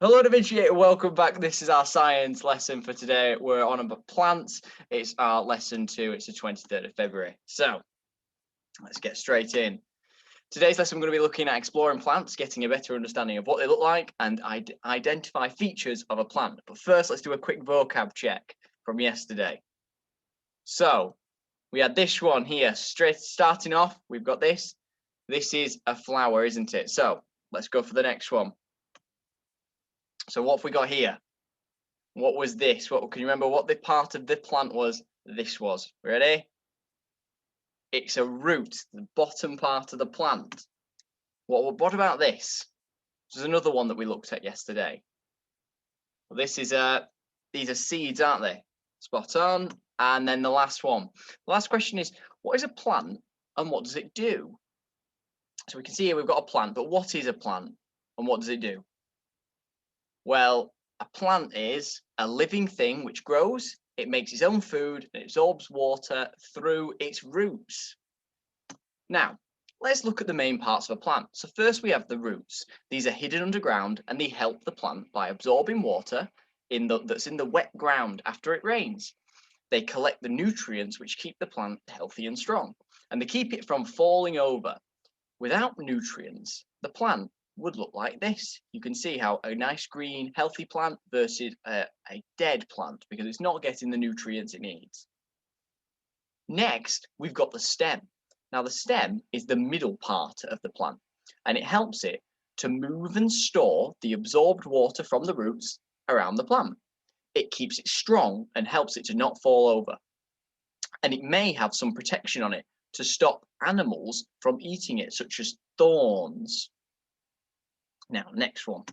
Hello, Vinci, welcome back. This is our science lesson for today. We're on about plants. It's our lesson 2. It's the 23rd of February. So let's get straight in. Today's lesson, we're going to be looking at exploring plants, getting a better understanding of what they look like and identify features of a plant. But first, let's do a quick vocab check from yesterday. So we had this one here, starting off, we've got this. This is a flower, isn't it? So let's go for the next one. So what have we got here? What was this? What can you remember what the part of the plant was? This was. Ready? It's a root, the bottom part of the plant. What about this? This is another one that we looked at yesterday. Well, this is these are seeds, aren't they? Spot on. And then the last one. The last question is, what is a plant and what does it do? So we can see here we've got a plant, but what is a plant and what does it do? Well, a plant is a living thing which grows, it makes its own food, and it absorbs water through its roots. Now, let's look at the main parts of a plant. So first we have the roots. These are hidden underground and they help the plant by absorbing water that's in the wet ground after it rains. They collect the nutrients which keep the plant healthy and strong, and they keep it from falling over. Without nutrients, the plant would look like this. You can see how a nice green healthy plant versus a dead plant, because it's not getting the nutrients it needs. Next, we've got the stem. Now the stem is the middle part of the plant, and it helps it to move and store the absorbed water from the roots around the plant. It keeps it strong and helps it to not fall over. And it may have some protection on it to stop animals from eating it, such as thorns. Now, next one.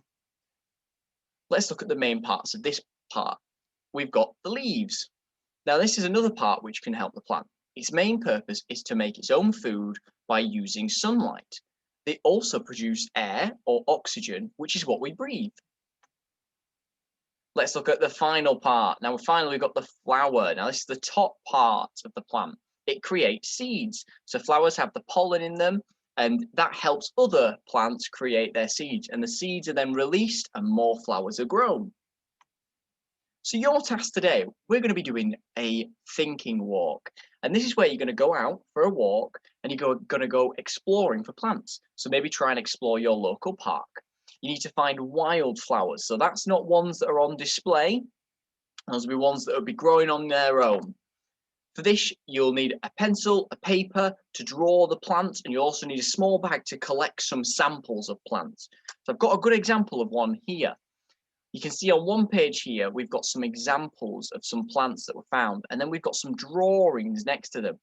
Let's look at the main parts of this part. We've got the leaves. Now, this is another part which can help the plant. Its main purpose is to make its own food by using sunlight. They also produce air or oxygen, which is what we breathe. Let's look at the final part. Now, finally, we've got the flower. Now, this is the top part of the plant. It creates seeds. So flowers have the pollen in them, and that helps other plants create their seeds. And the seeds are then released and more flowers are grown. So your task today, we're going to be doing a thinking walk. And this is where you're going to go out for a walk and you're going to go exploring for plants. So maybe try and explore your local park. You need to find wildflowers. So that's not ones that are on display. Those will be ones that will be growing on their own. For this, you'll need a pencil, a paper to draw the plant, and you also need a small bag to collect some samples of plants. So I've got a good example of one here. You can see on one page here, we've got some examples of some plants that were found, and then we've got some drawings next to them.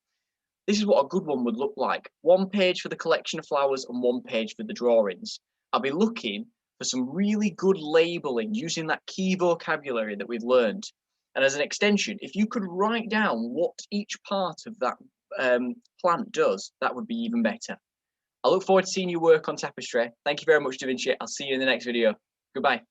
This is what a good one would look like. One page for the collection of flowers and one page for the drawings. I'll be looking for some really good labeling using that key vocabulary that we've learned. And as an extension, if you could write down what each part of that plant does, that would be even better. I look forward to seeing you work on tapestry. Thank you very much, Da Vinci. I'll see you in the next video. Goodbye.